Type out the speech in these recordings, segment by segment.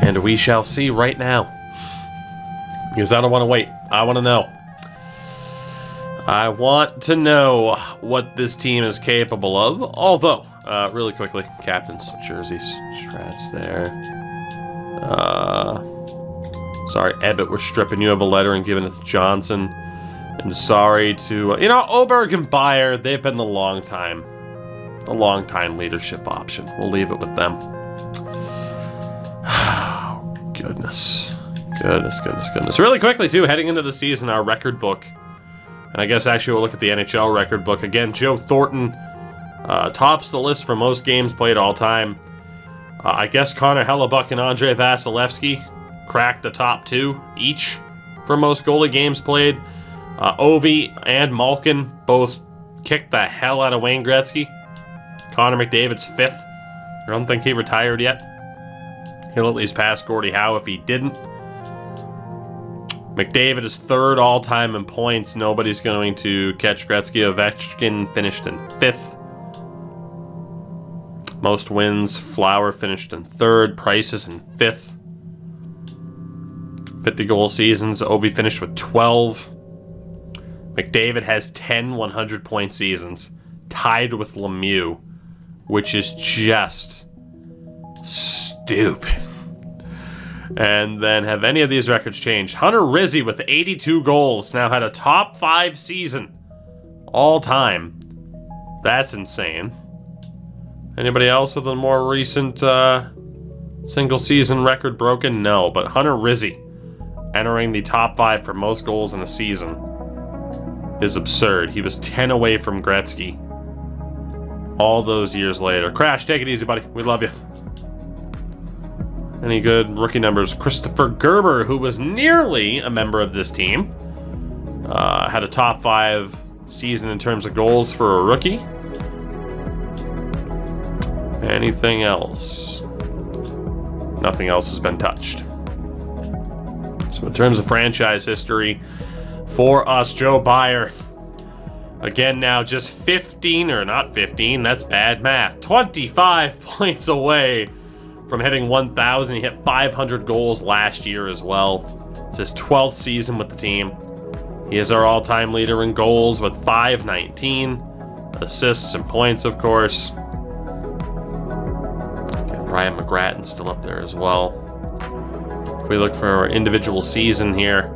And we shall see right now. Because I don't want to wait. I want to know. I want to know what this team is capable of. Although, really quickly, captain's jerseys. Strats there. Sorry, Ebbett, we're stripping you of a letter and giving it to Johnson. And sorry to, Oberg and Beyer, they've been the long time leadership option. We'll leave it with them. Oh, goodness. Goodness. Really quickly, too, heading into the season, our record book. And I guess actually we'll look at the NHL record book. Again, Joe Thornton tops the list for most games played all time. I guess Connor Hellebuck and Andrei Vasilevsky cracked the top two each for most goalie games played. Ovi and Malkin both kicked the hell out of Wayne Gretzky. Connor McDavid's fifth. I don't think he retired yet. He'll at least pass Gordie Howe if he didn't. McDavid is third all-time in points. Nobody's going to catch Gretzky. Ovechkin finished in fifth. Most wins. Flower finished in third. Price is in fifth. 50-goal seasons. Ovi finished with 12. McDavid has 10 100-point seasons, tied with Lemieux, which is just stupid. And then have any of these records changed? Hunter Rizzi with 82 goals now had a top 5 season all time. That's insane. Anybody else with a more recent single season record broken? No, but Hunter Rizzi entering the top 5 for most goals in a season is absurd. He was 10 away from Gretzky all those years later. Crash, take it easy, buddy. We love you. Any good rookie numbers? Christopher Gerber, who was nearly a member of this team, had a top 5 season in terms of goals for a rookie. Anything else? Nothing else has been touched. So in terms of franchise history, for us, Joe Beyer, again now just 15, or not 15, that's bad math, 25 points away from hitting 1,000. He hit 500 goals last year as well. It's his 12th season with the team. He is our all-time leader in goals with 519. Assists and points, of course. Again, Ryan McGrattan's still up there as well. If we look for our individual season here,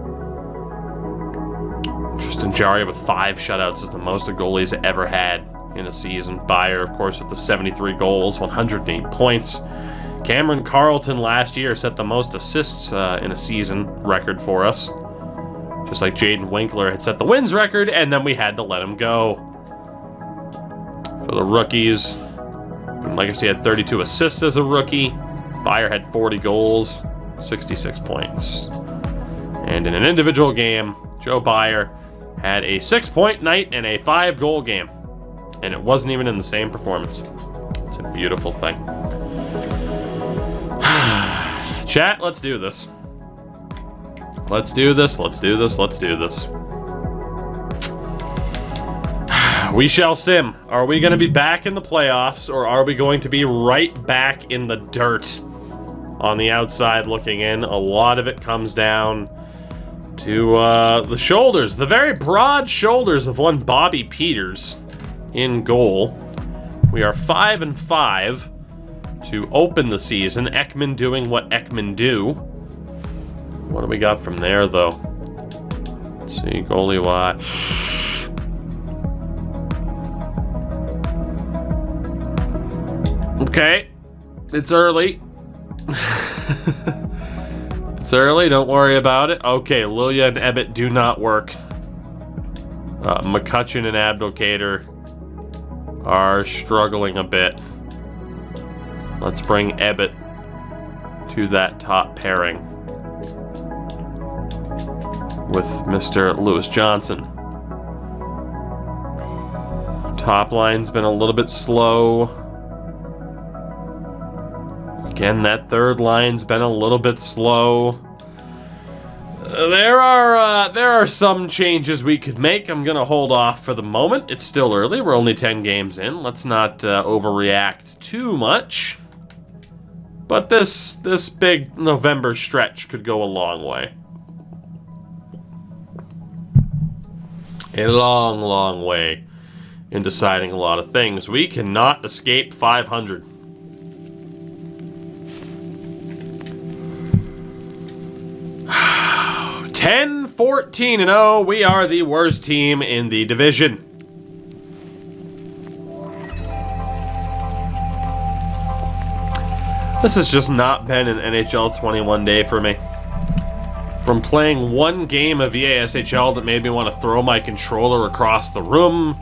Tristan Jarry with 5 shutouts is the most a goalie's ever had in a season. Beyer, of course, with the 73 goals, 108 points. Cameron Carlton last year set the most assists in a season record for us. Just like Jaden Winkler had set the wins record, and then we had to let him go. For the rookies, Legacy had 32 assists as a rookie. Beyer had 40 goals, 66 points. And in an individual game, Joe Beyer had a 6-point night and a 5-goal game. And it wasn't even in the same performance. It's a beautiful thing. Chat, let's do this. Let's do this. We shall sim. Are we going to be back in the playoffs, or are we going to be right back in the dirt on the outside looking in? A lot of it comes down to the shoulders, the very broad shoulders of one Bobby Peters in goal. We are 5-5 to open the season. Ekman doing what Ekman do. What do we got from there, though? Let's see, goalie wise. Okay, it's early. It's early, don't worry about it. Okay, Lilia and Ebbett do not work. McCutcheon and Abdelkader are struggling a bit. Let's bring Ebbett to that top pairing with Mr. Lewis Johnson. Top line's been a little bit slow. Again, that third line's been a little bit slow. There are some changes we could make. I'm going to hold off for the moment. It's still early. We're only 10 games in. Let's not overreact too much. But this big November stretch could go a long way. A long, long way in deciding a lot of things. We cannot escape 500. Ten, 14-0. We are the worst team in the division. This has just not been an NHL 21 day for me. From playing one game of EASHL that made me want to throw my controller across the room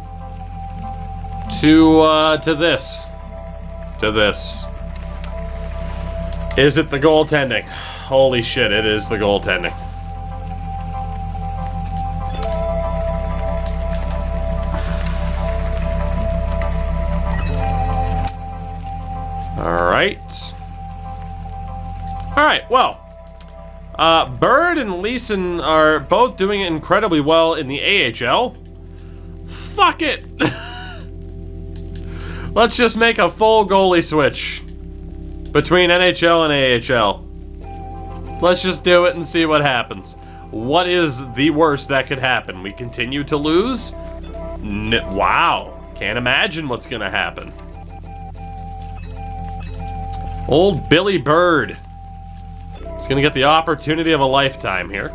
to this. Is it the goaltending? Holy shit, it is the goaltending. All right, well, Bird and Leeson are both doing incredibly well in the AHL. Fuck it. Let's just make a full goalie switch between NHL and AHL. Let's just do it and see what happens. What is the worst that could happen? We continue to lose? Wow. Can't imagine what's going to happen. Old Billy Bird. He's going to get the opportunity of a lifetime here.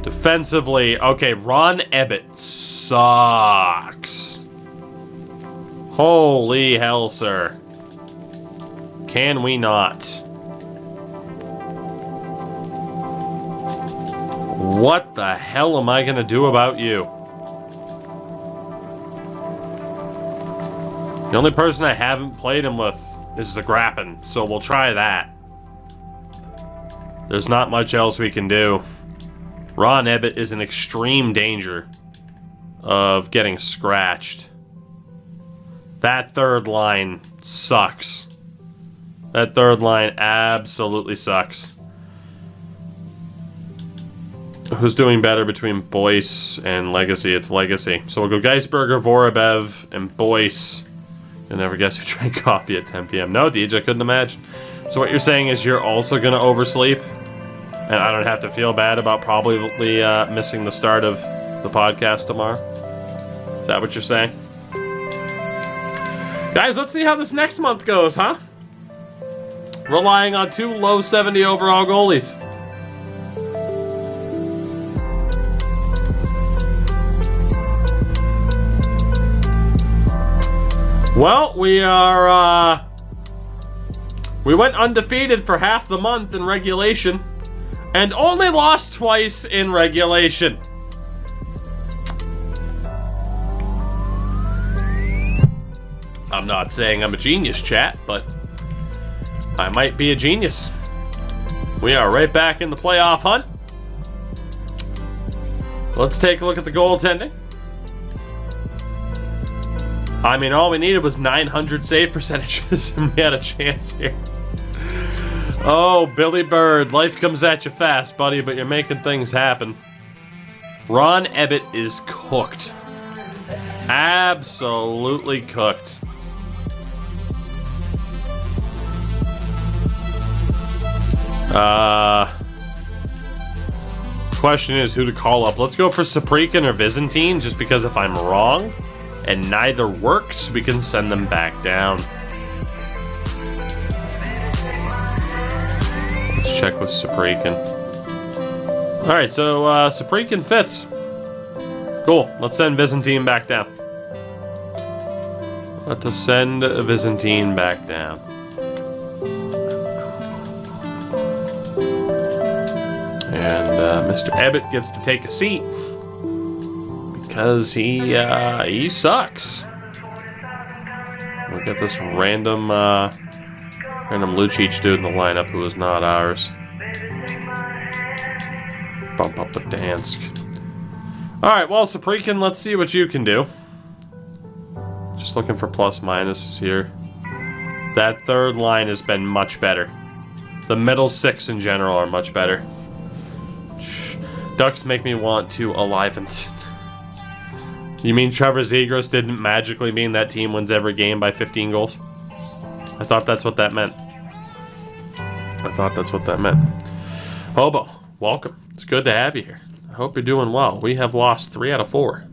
Defensively, okay, Ron Ebbett sucks. Holy hell, sir. Can we not? What the hell am I going to do about you? The only person I haven't played him with is Zagrappin, so we'll try that. There's not much else we can do. Ron Ebbett is in extreme danger of getting scratched. That third line sucks. That third line absolutely sucks. Who's doing better between Boyce and Legacy? It's Legacy. So we'll go Geisberger, Vorobyev, and Boyce. You'll never guess who drank coffee at 10 p.m. No, Deej, I couldn't imagine. So what you're saying is you're also going to oversleep? And I don't have to feel bad about probably missing the start of the podcast tomorrow? Is that what you're saying? Guys, let's see how this next month goes, huh? Relying on two low 70 overall goalies. Well, we went undefeated for half the month in regulation and only lost twice in regulation. I'm not saying I'm a genius, chat, but I might be a genius. We are right back in the playoff hunt. Let's take a look at the goaltending. I mean, all we needed was 900 save percentages, and we had a chance here. Oh, Billy Bird, life comes at you fast, buddy, but you're making things happen. Ron Ebbett is cooked. Absolutely cooked. Question is who to call up. Let's go for Saprikin or Byzantine, just because if I'm wrong and neither works, we can send them back down. Let's check with Saprikin. Alright, so Saprikin fits. Cool. Let's send Byzantine back down. Let us send Byzantine back down. And Mr. Ebbett gets to take a seat because he sucks. We'll get this random Lucic dude in the lineup who is not ours. Bump up to Dansk. Alright, well, Saprikin, let's see what you can do. Just looking for plus minuses here. That third line has been much better. The middle six in general are much better. Ducks make me want to aliven. You mean Trevor Zegras didn't magically mean that team wins every game by 15 goals? I thought that's what that meant. I thought that's what that meant. Hobo, welcome. It's good to have you here. I hope you're doing well. We have lost 3 out of 4.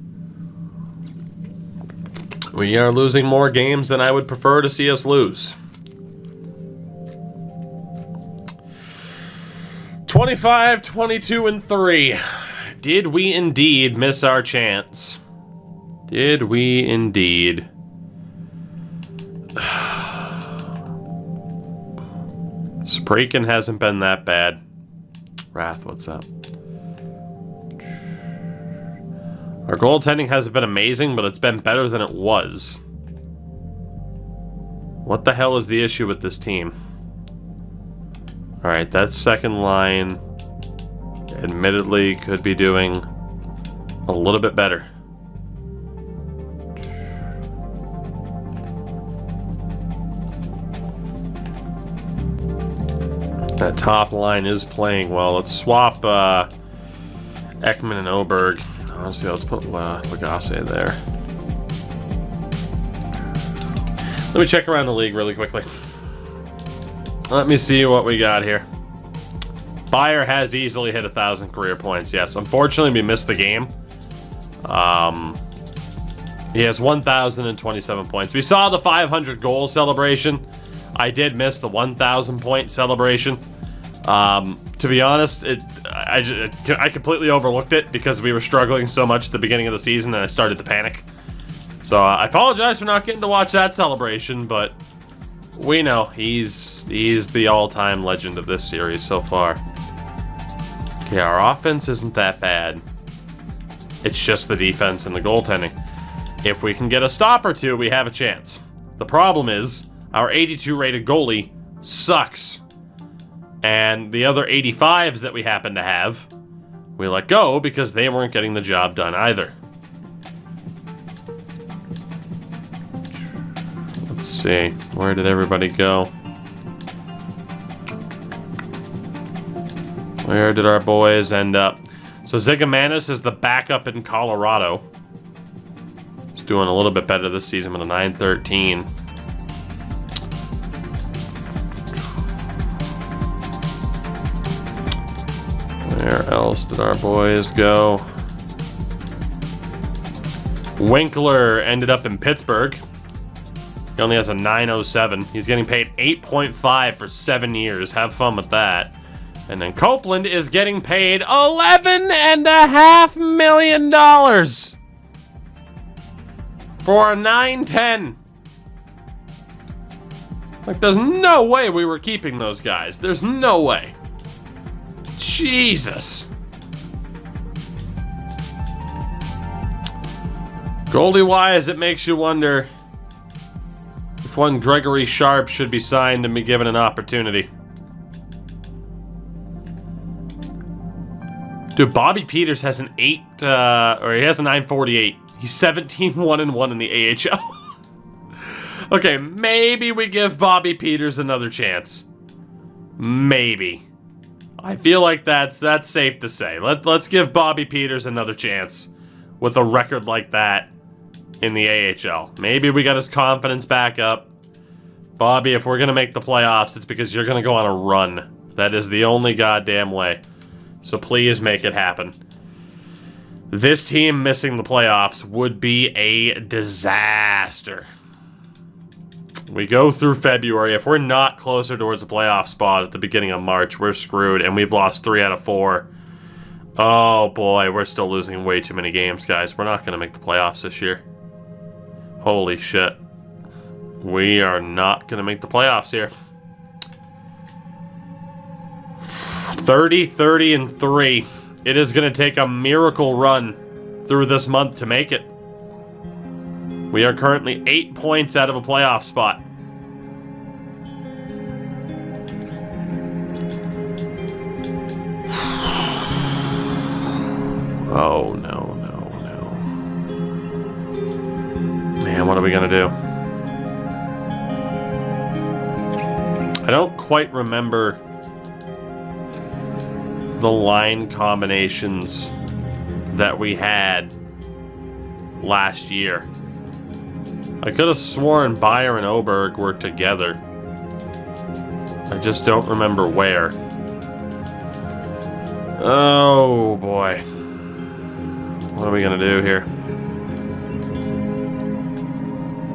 We are losing more games than I would prefer to see us lose. 25, 22, and 3. Did we indeed miss our chance? Did we indeed? Spraken hasn't been that bad. Wrath, what's up? Our goaltending hasn't been amazing, but it's been better than it was. What the hell is the issue with this team? Alright, that second line admittedly could be doing a little bit better. That top line is playing well. Let's swap Ekman and Oberg. Honestly, let's put Lagasse there. Let me check around the league really quickly. Let me see what we got here. Bayer has easily hit 1,000 career points, yes. Unfortunately, we missed the game. He has 1,027 points. We saw the 500 goal celebration. I did miss the 1,000 point celebration. To be honest, I completely overlooked it because we were struggling so much at the beginning of the season and I started to panic. So I apologize for not getting to watch that celebration, but we know he's the all-time legend of this series so far. Okay, our offense isn't that bad. It's just the defense and the goaltending. If we can get a stop or two, we have a chance. The problem is, our 82 rated goalie sucks. And the other 85s that we happen to have, we let go because they weren't getting the job done either. Let's see, where did everybody go? Where did our boys end up? So Zigomanis is the backup in Colorado. He's doing a little bit better this season with a 913. Where else did our boys go? Winkler ended up in Pittsburgh. He only has a 907. He's getting paid $8.5 for 7 years. Have fun with that. And then Copeland is getting paid $11.5 million for a 910. Like, there's no way we were keeping those guys. There's no way. Jesus. Goalie-wise, it makes you wonder if one Gregory Sharp should be signed and be given an opportunity. Dude, Bobby Peters has an 948. He's 17-1-1 in the AHL. Okay, maybe we give Bobby Peters another chance. Maybe. I feel like that's safe to say. Let's give Bobby Peters another chance with a record like that in the AHL. Maybe we got his confidence back up. Bobby, if we're going to make the playoffs, it's because you're going to go on a run. That is the only goddamn way. So please make it happen. This team missing the playoffs would be a disaster. We go through February. If we're not closer towards the playoff spot at the beginning of March, we're screwed, and we've lost 3 out of 4. Oh boy, we're still losing way too many games, guys. We're not going to make the playoffs this year. Holy shit. We are not going to make the playoffs here. 30, 30, and 3. It is going to take a miracle run through this month to make it. We are currently 8 points out of a playoff spot. Oh, no, no, no. Man, what are we going to do? I don't quite remember the line combinations that we had last year. I could have sworn Bayer and Oberg were together. I just don't remember where. Oh boy. What are we gonna do here?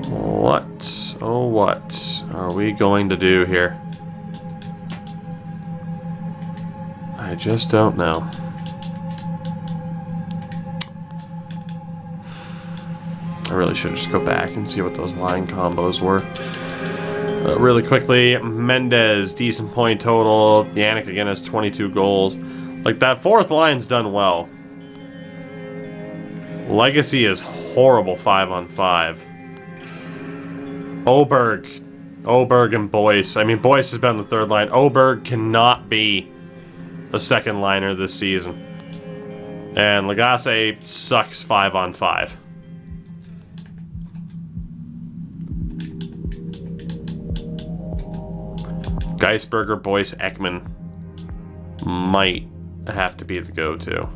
What? Oh, what are we going to do here? I just don't know. I really should just go back and see what those line combos were. Really quickly, Mendez, decent point total. Yannick again has 22 goals. Like, that fourth line's done well. Legacy is horrible 5-on-5. Oberg and Boyce. I mean, Boyce has been on the third line. Oberg cannot be a second liner this season. And Lagasse sucks 5-on-5. Geisberger, Boyce, Ekman might have to be the go-to.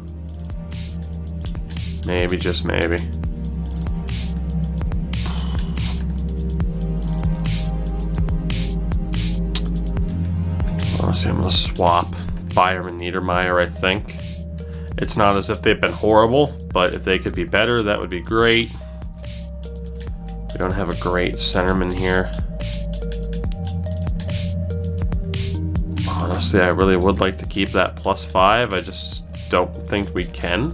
Maybe, just maybe. Honestly, I'm going to swap Byram and Niedermeyer, I think. It's not as if they've been horrible, but if they could be better, that would be great. We don't have a great centerman here. Honestly, I really would like to keep that +5. I just don't think we can.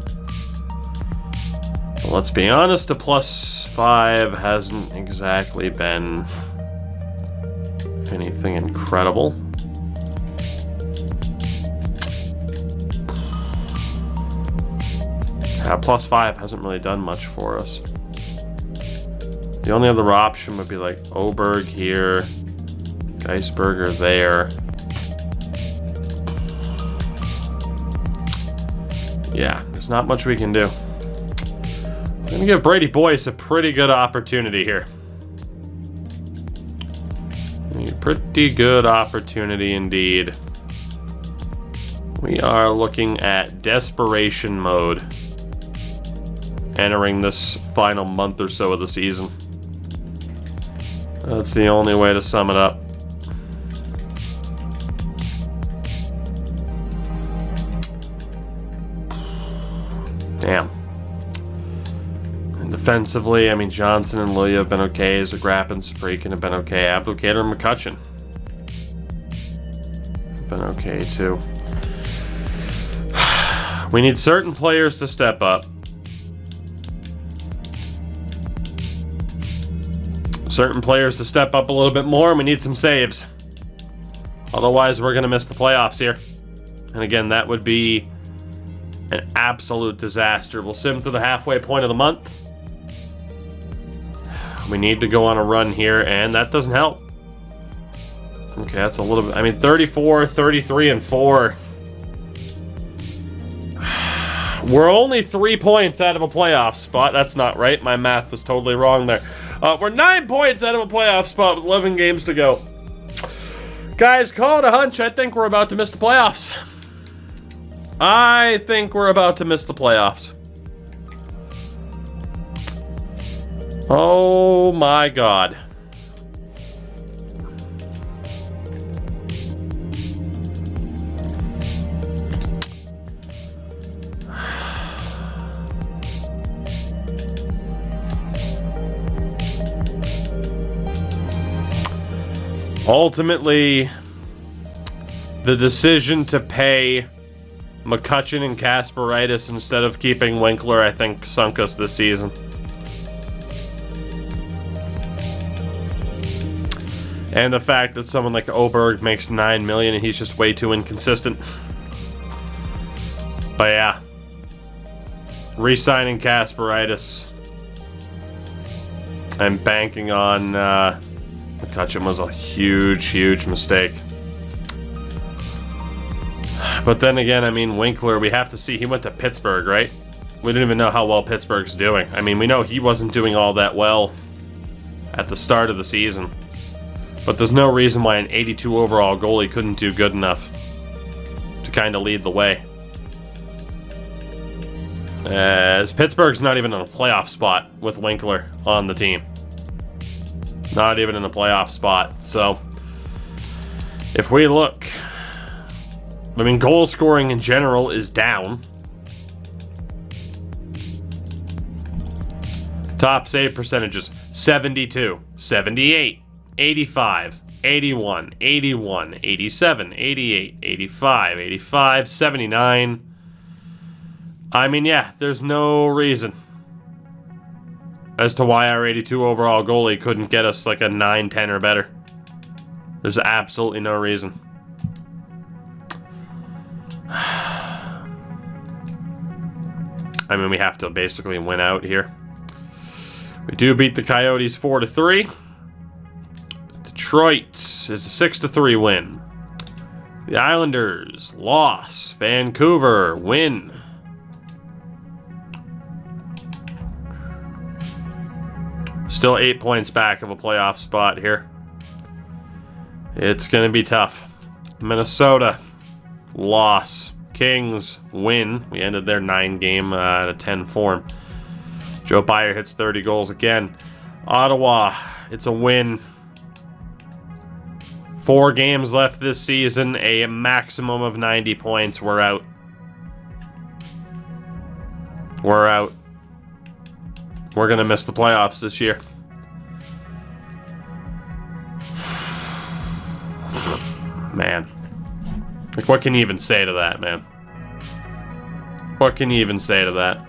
But let's be honest, a +5 hasn't exactly been anything incredible. +5 hasn't really done much for us. The only other option would be like Oberg here, Geisberger there. Yeah, there's not much we can do. I'm gonna give Brady Boyce a pretty good opportunity here. A pretty good opportunity indeed. We are looking at desperation mode. Entering this final month or so of the season. That's the only way to sum it up. Damn. And defensively, I mean, Johnson and Lilia have been okay. Zagrap and Spreakin have been okay. Abdelkader and McCutcheon have been okay too. We need certain players to step up. Certain players to step up a little bit more, and we need some saves. Otherwise, we're going to miss the playoffs here. And again, that would be an absolute disaster. We'll sim to the halfway point of the month. We need to go on a run here, and that doesn't help. Okay, that's a little bit... I mean, 34, 33, and 4. We're only 3 points out of a playoff spot. That's not right. My math was totally wrong there. We're 9 points out of a playoff spot with 11 games to go. Guys, call it a hunch. I think we're about to miss the playoffs. I think we're about to miss the playoffs. Oh my God. Ultimately, the decision to pay McCutcheon and Kasparaitis instead of keeping Winkler, I think, sunk us this season. And the fact that someone like Oberg makes $9 million and he's just way too inconsistent. But yeah, re-signing Kasparaitis and banking on McCutcheon was a huge, huge mistake. But then again, I mean, Winkler, we have to see. He went to Pittsburgh, right? We didn't even know how well Pittsburgh's doing. I mean, we know he wasn't doing all that well at the start of the season. But there's no reason why an 82 overall goalie couldn't do good enough to kind of lead the way. As Pittsburgh's not even in a playoff spot with Winkler on the team. Not even in a playoff spot. So If we look, I mean, goal scoring in general is down. Top save percentages, 72, 78, 85, 81, 81, 87, 88, 85, 85, 79. I mean, yeah, there's no reason as to why our 82 overall goalie couldn't get us like a 9, 10 or better. There's absolutely no reason. I mean, we have to basically win out here. We do beat the Coyotes 4-3. Detroit is a 6-3 win. The Islanders, loss. Vancouver, win. Still 8 points back of a playoff spot here. It's going to be tough. Minnesota, loss. Kings, win. We ended their 9-game at a 10 form. Joe Byer hits 30 goals again. Ottawa, it's a win. 4 games left this season, a maximum of 90 points. We're out. We're out. We're going to miss the playoffs this year. Man. Like, what can you even say to that, man? What can you even say to that?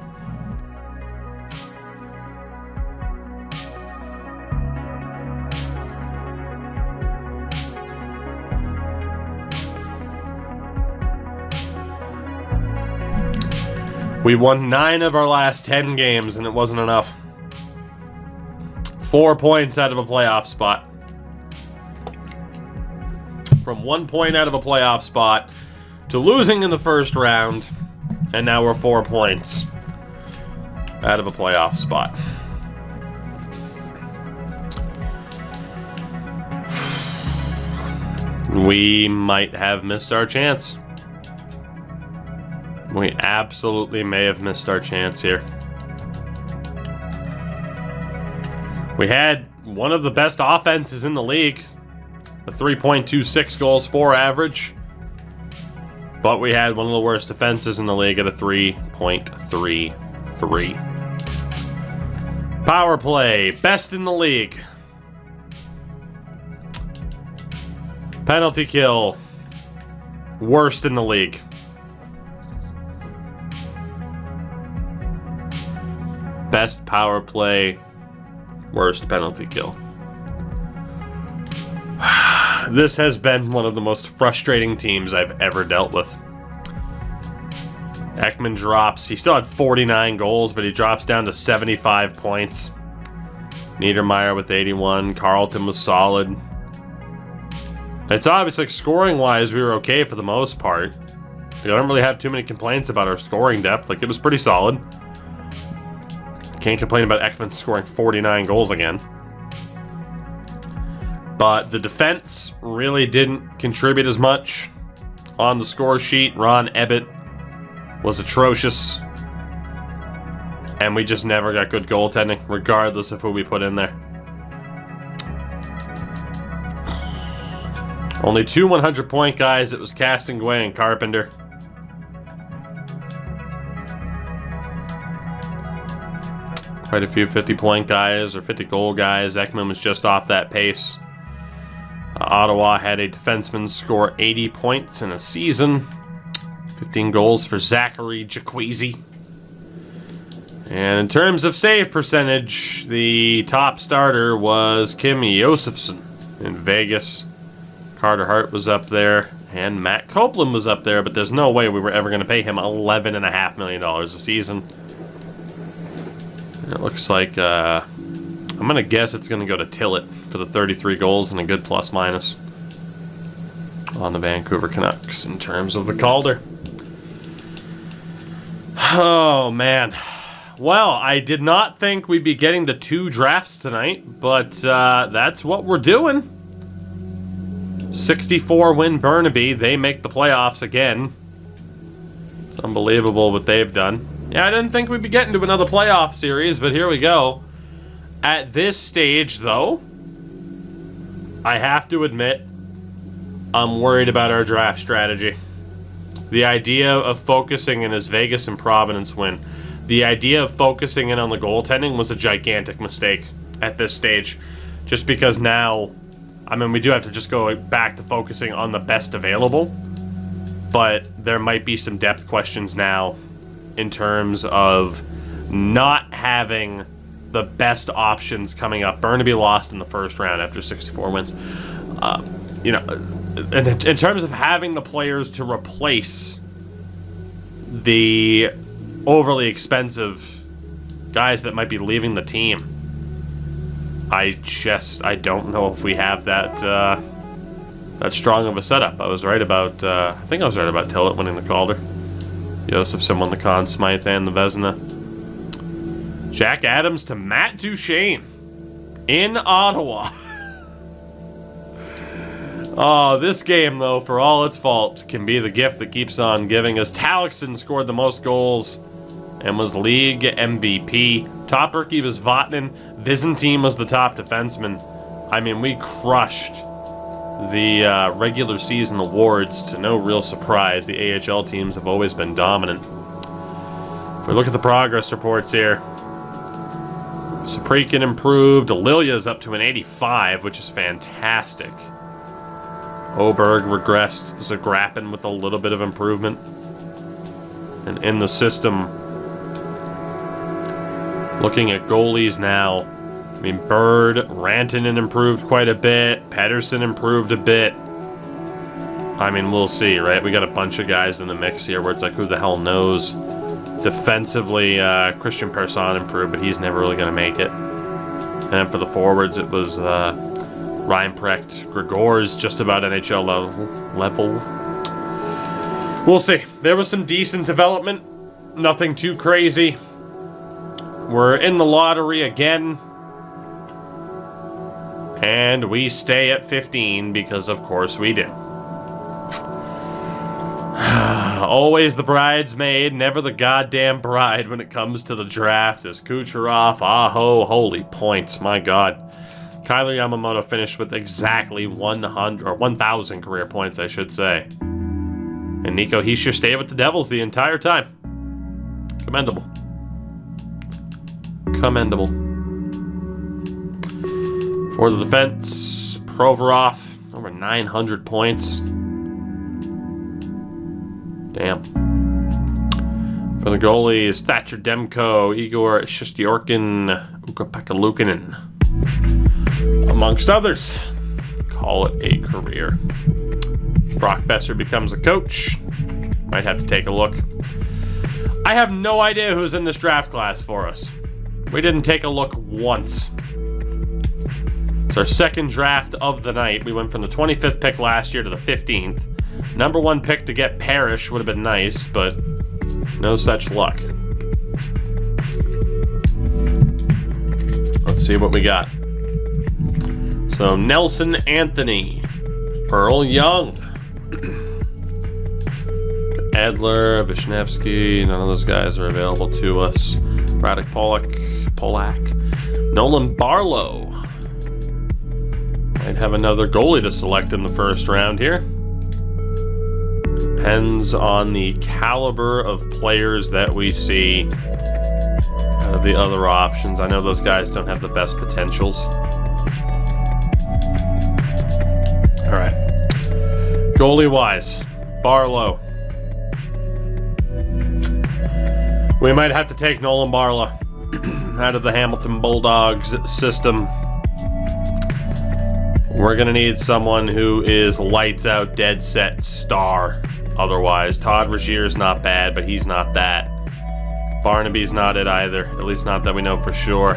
We won 9 of our last 10 games, and it wasn't enough. 4 points out of a playoff spot. From 1 point out of a playoff spot to losing in the first round, and now we're 4 points out of a playoff spot. We might have missed our chance. We absolutely may have missed our chance here. We had one of the best offenses in the league, a 3.26 goals for average, but we had one of the worst defenses in the league at a 3.33. Power play, best in the league. Penalty kill, worst in the league. Best power play, worst penalty kill. This has been one of the most frustrating teams I've ever dealt with. Ekman drops. He still had 49 goals, but he drops down to 75 points. Niedermeyer with 81. Carlton was solid. It's obviously, like, scoring-wise, we were okay for the most part. I don't really have too many complaints about our scoring depth. Like, it was pretty solid. Can't complain about Ekman scoring 49 goals again. But the defense really didn't contribute as much. On the score sheet, Ron Ebbett was atrocious. And we just never got good goaltending, regardless of who we put in there. Only 2 100-point guys. It was Castonguay and Carpenter. Quite a few 50-point guys or 50-goal guys. Ekman was just off that pace. Ottawa had a defenseman score 80 points in a season. 15 goals for Zachary Jaquezie. And in terms of save percentage, the top starter was Kim Josefsson in Vegas. Carter Hart was up there, and Matt Copeland was up there, but there's no way we were ever going to pay him $11.5 million a season. It looks like, I'm going to guess it's going to go to Tillett for the 33 goals and a good plus-minus on the Vancouver Canucks in terms of the Calder. Oh, man. Well, I did not think we'd be getting to 2 drafts tonight, but that's what we're doing. 64-win Burnaby. They make the playoffs again. It's unbelievable what they've done. Yeah, I didn't think we'd be getting to another playoff series, but here we go. At this stage, though, I have to admit, I'm worried about our draft strategy. The idea of focusing in his Vegas and Providence win, the idea of focusing in on the goaltending was a gigantic mistake at this stage. Just because now, I mean, we do have to just go back to focusing on the best available, but there might be some depth questions now in terms of not having the best options coming up. Burnaby lost in the first round after 64 wins. You know, in terms of having the players to replace the overly expensive guys that might be leaving the team, I don't know if we have that that strong of a setup. I was right about I think I was right about Tillett winning the Calder. Josefson won the Conn Smythe and the Vezina. Jack Adams to Matt Duchene in Ottawa. Oh, this game, though, for all its faults, can be the gift that keeps on giving us. Talixon scored the most goals and was league MVP. Top rookie was Vatanen. Vizentine was the top defenseman. I mean, we crushed the regular season awards to no real surprise. The AHL teams have always been dominant. If we look at the progress reports here, Saprikin improved. Lilya's up to an 85, which is fantastic. Oberg regressed. Zagrapin with a little bit of improvement. And in the system, looking at goalies now, I mean, Bird, Rantanen improved quite a bit. Pedersen improved a bit. I mean, we'll see, right? We got a bunch of guys in the mix here where it's like, who the hell knows? Defensively, Christian Persson improved, but he's never really going to make it. And then for the forwards, it was Reinprecht, Gregor's just about NHL level. We'll see. There was some decent development. Nothing too crazy. We're in the lottery again. And we stay at 15 because, of course, we do. Always the bridesmaid, never the goddamn bride when it comes to the draft. As Kucherov, Aho, holy points, my God. Kyler Yamamoto finished with exactly 1,000 career points, I should say. And Nico Hischier stayed with the Devils the entire time. Commendable. Commendable. For the defense, Provorov, over 900 points. Damn. For the goalies, Thatcher Demko, Igor Shestyorkin, Ukko-Pekka Luukkonen, amongst others. Call it a career. Brock Besser becomes a coach. Might have to take a look. I have no idea who's in this draft class for us. We didn't take a look once. It's our second draft of the night. We went from the 25th pick last year to the 15th. Number one pick to get Parrish would have been nice, but no such luck. Let's see what we got. So Nelson Anthony, Pearl Young, Edler, Vishnevsky, none of those guys are available to us. Radek Polak, Nolan Barlow. Might have another goalie to select in the first round here. Depends on the caliber of players that we see out of the other options. I know those guys don't have the best potentials. All right. Goalie-wise, Barlow. We might have to take Nolan Barlow out of the Hamilton Bulldogs system. We're going to need someone who is lights out, dead set star. Otherwise, Todd Regier's not bad, but he's not that. Barnaby's not it either, at least not that we know for sure.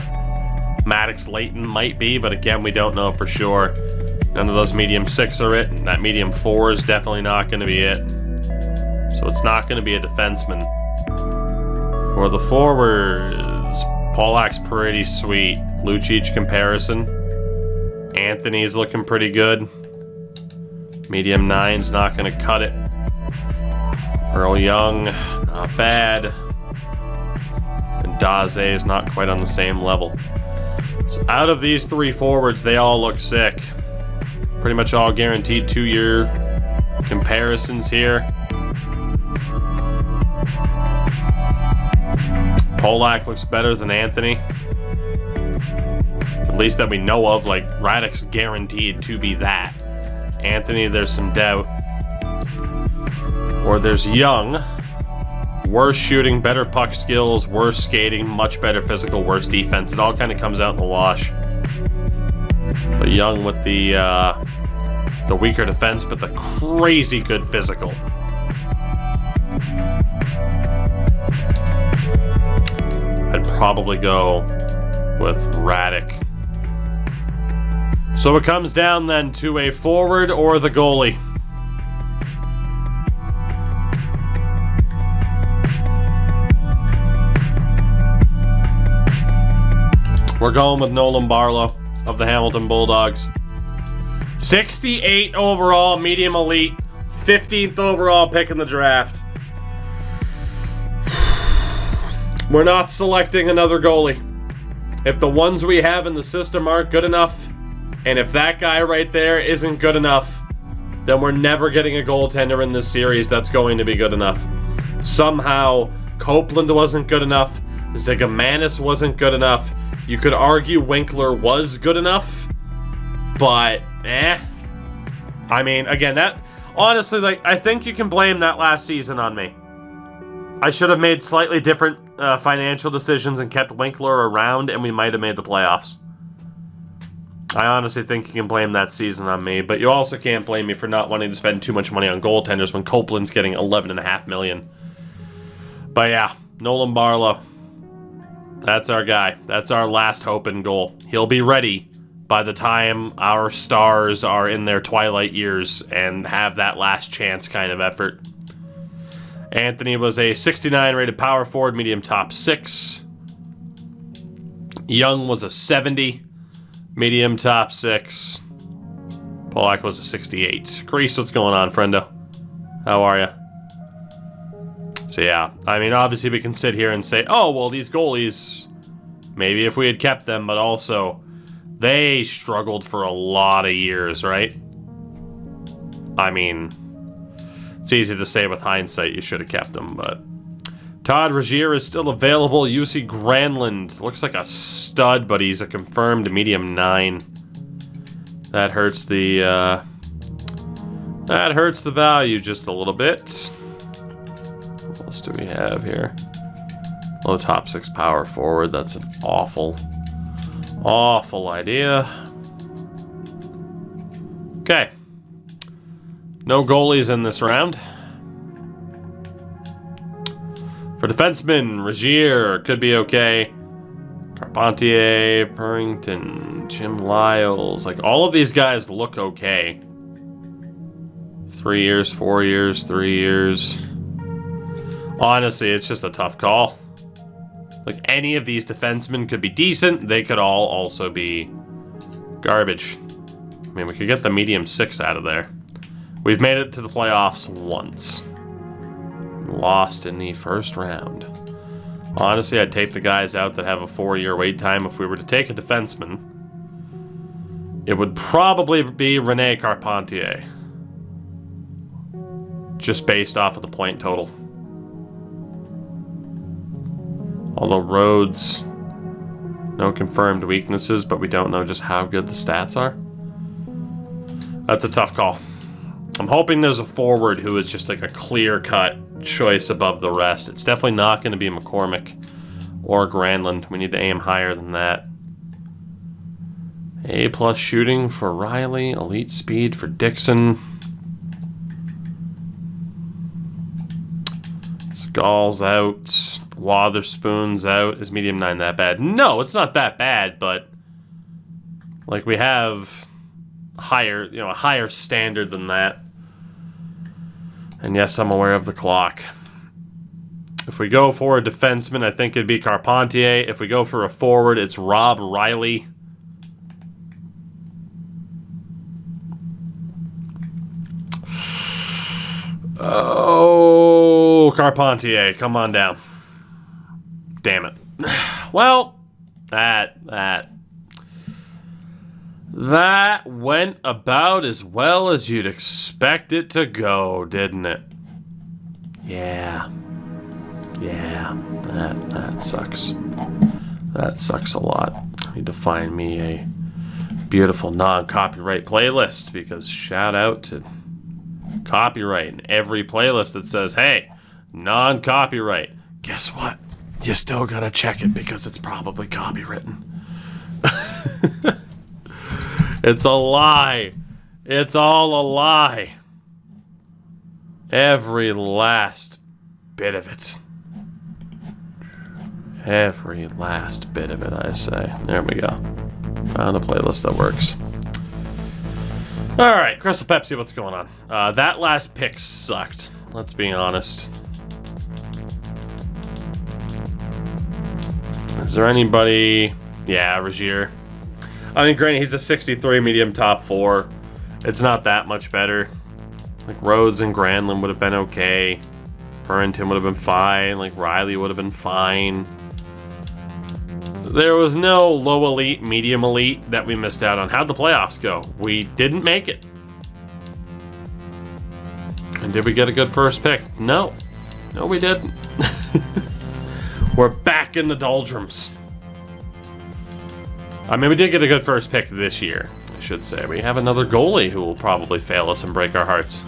Maddox Layton might be, but again, we don't know for sure. None of those medium 6 are it, and that medium 4 is definitely not going to be it. So it's not going to be a defenseman. For the forwards, Polak's pretty sweet. Lucic comparison. Anthony's looking pretty good. Medium 9's not going to cut it. Earl Young, not bad. And Daze is not quite on the same level. So out of these three forwards, they all look sick. Pretty much all guaranteed 2-year comparisons here. Polak looks better than Anthony. At least that we know of. Like, Radek's guaranteed to be that. Anthony, there's some doubt. Or there's Young. Worse shooting, better puck skills, worse skating, much better physical, worse defense. It all kind of comes out in the wash. But Young with the weaker defense, but the crazy good physical. I'd probably go with Radek. So it comes down then to a forward or the goalie. We're going with Nolan Barlow of the Hamilton Bulldogs. 68 overall, medium elite. 15th overall pick in the draft. We're not selecting another goalie. If the ones we have in the system aren't good enough, and if that guy right there isn't good enough, then we're never getting a goaltender in this series that's going to be good enough. Somehow, Copeland wasn't good enough. Zigomanis wasn't good enough. You could argue Winkler was good enough, but I mean, again, that honestly, like, I think you can blame that last season on me. I should have made slightly different financial decisions and kept Winkler around, and we might have made the playoffs. I honestly think you can blame that season on me, but you also can't blame me for not wanting to spend too much money on goaltenders when Copeland's getting $11.5 million. But yeah, Nolan Barlow. That's our guy. That's our last hope in goal. He'll be ready by the time our stars are in their twilight years and have that last chance kind of effort. Anthony was a 69 rated power forward, medium top 6. Young was a 70, medium top 6. Polak was a 68. Crease, what's going on, friendo? How are you? So yeah, I mean, obviously we can sit here and say, oh, well, these goalies, maybe if we had kept them, but also they struggled for a lot of years, right? I mean, it's easy to say with hindsight you should have kept them, but Todd Regier is still available. UC Granlund looks like a stud, but he's a confirmed medium 9. That hurts the value just a little bit. What else do we have here? Low top 6 power forward. That's an awful idea. Okay. No goalies in this round. For defensemen, Regier could be okay. Carpentier, Purrington, Jim Lyles. Like, all of these guys look okay. 3 years, 4 years, 3 years. Honestly, it's just a tough call. Like, any of these defensemen could be decent. They could all also be garbage. I mean, we could get the medium 6 out of there. We've made it to the playoffs once. Lost in the first round. Honestly, I'd take the guys out that have a 4-year wait time. If we were to take a defenseman, it would probably be Rene Carpentier. Just based off of the point total. Although Rhodes, no confirmed weaknesses, but we don't know just how good the stats are. That's a tough call. I'm hoping there's a forward who is just like a clear-cut choice above the rest. It's definitely not going to be McCormick or Granlund. We need to aim higher than that. A+ shooting for Riley. Elite speed for Dixon. Gall's out. Wotherspoon's out. Is medium 9 that bad? No, it's not that bad, but like, we have higher, a higher standard than that. And yes, I'm aware of the clock. If we go for a defenseman, I think it'd be Carpentier. If we go for a forward, it's Rob Riley. Oh, Carpentier, come on down. Damn it. Well, that That went about as well as you'd expect it to go, didn't it? Yeah. Yeah, that sucks. That sucks a lot. I need to find me a beautiful non-copyright playlist, because shout out to copyright and every playlist that says, hey, non-copyright. Guess what? You still gotta check it because it's probably copywritten. It's a lie. It's all a lie. Every last bit of it. Every last bit of it, I say. There we go. Found a playlist that works. Alright, Crystal Pepsi, what's going on? That last pick sucked. Let's be honest. Is there anybody... Yeah, Rozier. I mean, granted, he's a 63 medium top 4. It's not that much better. Like, Rhodes and Granlund would have been okay. Purrington would have been fine. Like, Riley would have been fine. There was no low elite, medium elite that we missed out on. How'd the playoffs go? We didn't make it. And did we get a good first pick? No. No, we didn't. We're back in the doldrums. I mean, we did get a good first pick this year, I should say. We have another goalie who will probably fail us and break our hearts.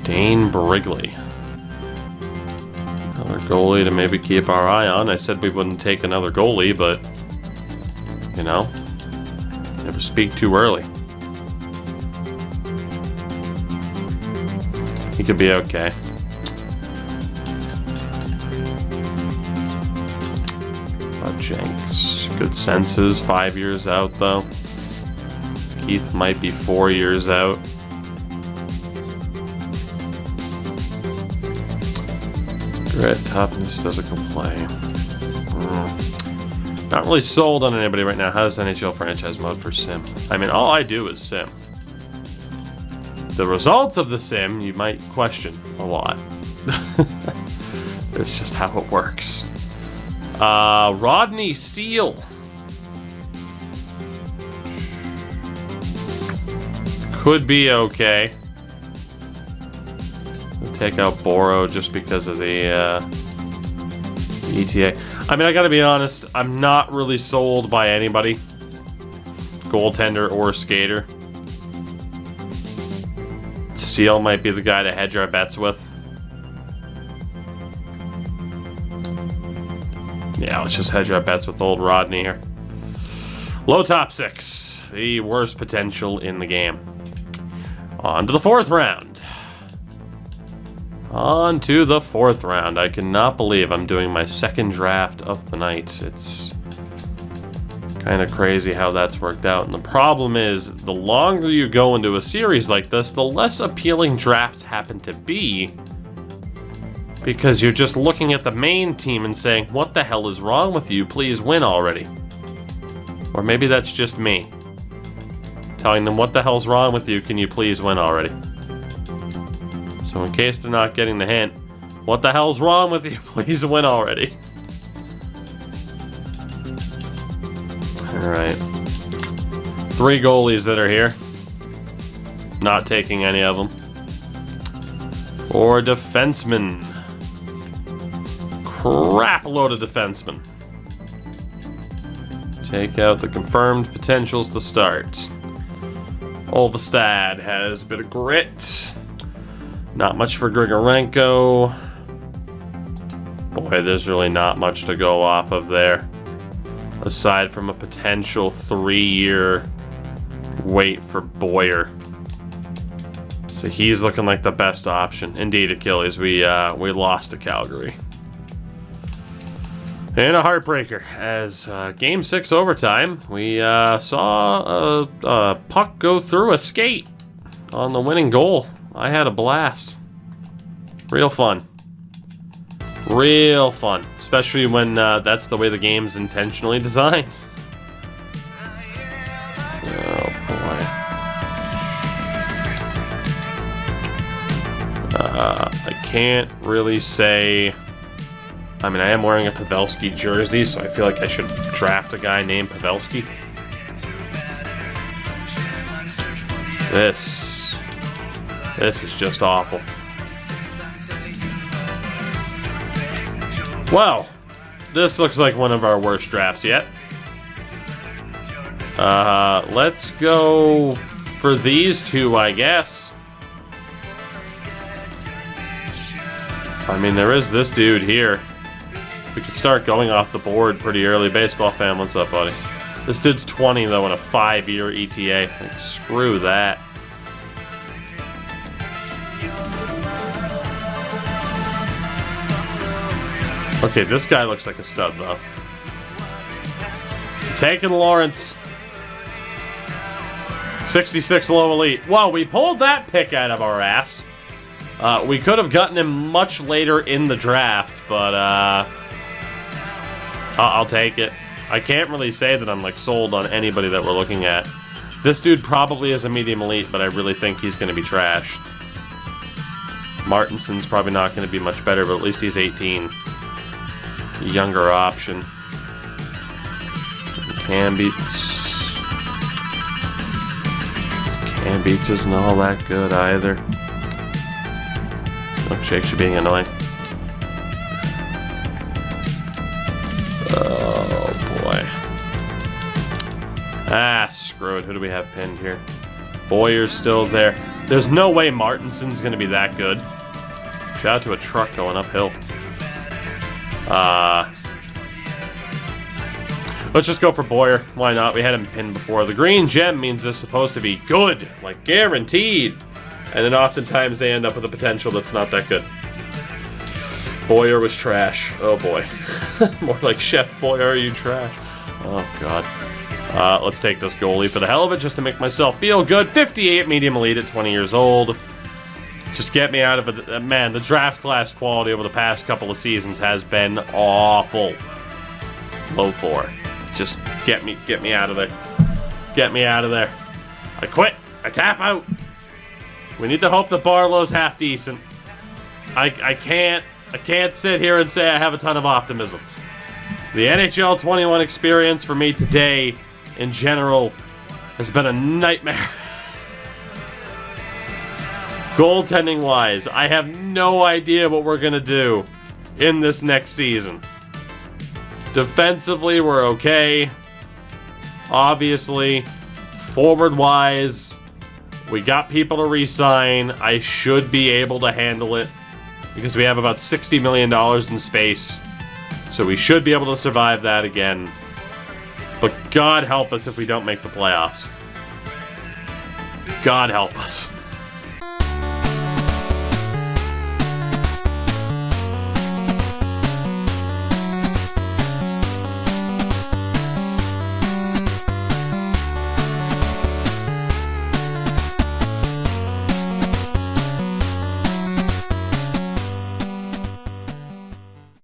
Dane Brigley. Another goalie to maybe keep our eye on. I said we wouldn't take another goalie, but, you know, never speak too early. He could be okay. Jenks. Good senses. 5 years out, though. Keith might be 4 years out. Grit, toughness, physical play. Not really sold on anybody right now. How's NHL franchise mode for Sim? I mean, all I do is Sim. The results of the Sim, you might question a lot. It's just how it works. Rodney Seal. Could be okay. We'll take out Boro just because of the ETA. I mean, I gotta be honest, I'm not really sold by anybody. Goaltender or skater. Seal might be the guy to hedge our bets with. Yeah, let's just hedge our bets with old Rodney here. Low top 6. The worst potential in the game. On to the 4th round. On to the 4th round. I cannot believe I'm doing my 2nd draft of the night. It's kind of crazy how that's worked out. And the problem is, the longer you go into a series like this, the less appealing drafts happen to be. Because you're just looking at the main team and saying, what the hell is wrong with you? Please win already. Or maybe that's just me. Telling them, what the hell's wrong with you? Can you please win already? So in case they're not getting the hint, what the hell's wrong with you? Please win already. Alright. 3 goalies that are here. Not taking any of them. 4 defensemen. Crap load of defensemen. Take out the confirmed potentials to start. Olvestad has a bit of grit. Not much for Grigorenko. Boy, there's really not much to go off of there. Aside from a potential 3-year wait for Boyer. So he's looking like the best option. Indeed, Achilles, we lost to Calgary. And a heartbreaker, as Game 6 overtime, we saw a puck go through a skate on the winning goal. I had a blast. Real fun. Real fun, especially when that's the way the game's intentionally designed. Oh boy. I can't really say I mean, I am wearing a Pavelski jersey, so I feel like I should draft a guy named Pavelski. This is just awful. Well, this looks like one of our worst drafts yet. Let's go for these two, I guess. I mean, there is this dude here. We could start going off the board pretty early. Baseball fan, what's up, buddy? This dude's 20, though, in a 5-year ETA. Like, screw that. Okay, this guy looks like a stud, though. I'm taking Lawrence. 66 low elite. Whoa, we pulled that pick out of our ass. We could have gotten him much later in the draft, but I'll take it. I can't really say that I'm like sold on anybody that we're looking at. This dude probably is a medium elite, but I really think he's going to be trashed. Martinson's probably not going to be much better, but at least he's 18. Younger option. Cam Beats isn't all that good either. Milkshakes are being annoying. Oh boy. Ah, screw it. Who do we have pinned here? Boyer's still there. There's no way Martinson's going to be that good. Shout out to a truck going uphill. Let's just go for Boyer. Why not? We had him pinned before. The green gem means they're supposed to be good, like guaranteed. And then oftentimes they end up with a potential that's not that good. Boyer was trash. Oh boy. More like Chef Boyer, are you trash? Oh god. Let's take this goalie for the hell of it, just to make myself feel good. 58 medium elite at 20 years old. Just get me out of it. Man, the draft class quality over the past couple of seasons has been awful. Low 4. Just get me out of there. Get me out of there. I quit. I tap out. We need to hope that Barlow's half decent. I can't sit here and say I have a ton of optimism. The NHL 21 experience for me today, in general, has been a nightmare. Goaltending-wise, I have no idea what we're going to do in this next season. Defensively, we're okay. Obviously, forward-wise, we got people to re-sign. I should be able to handle it because we have about $60 million in space. So we should be able to survive that again. But God help us if we don't make the playoffs. God help us.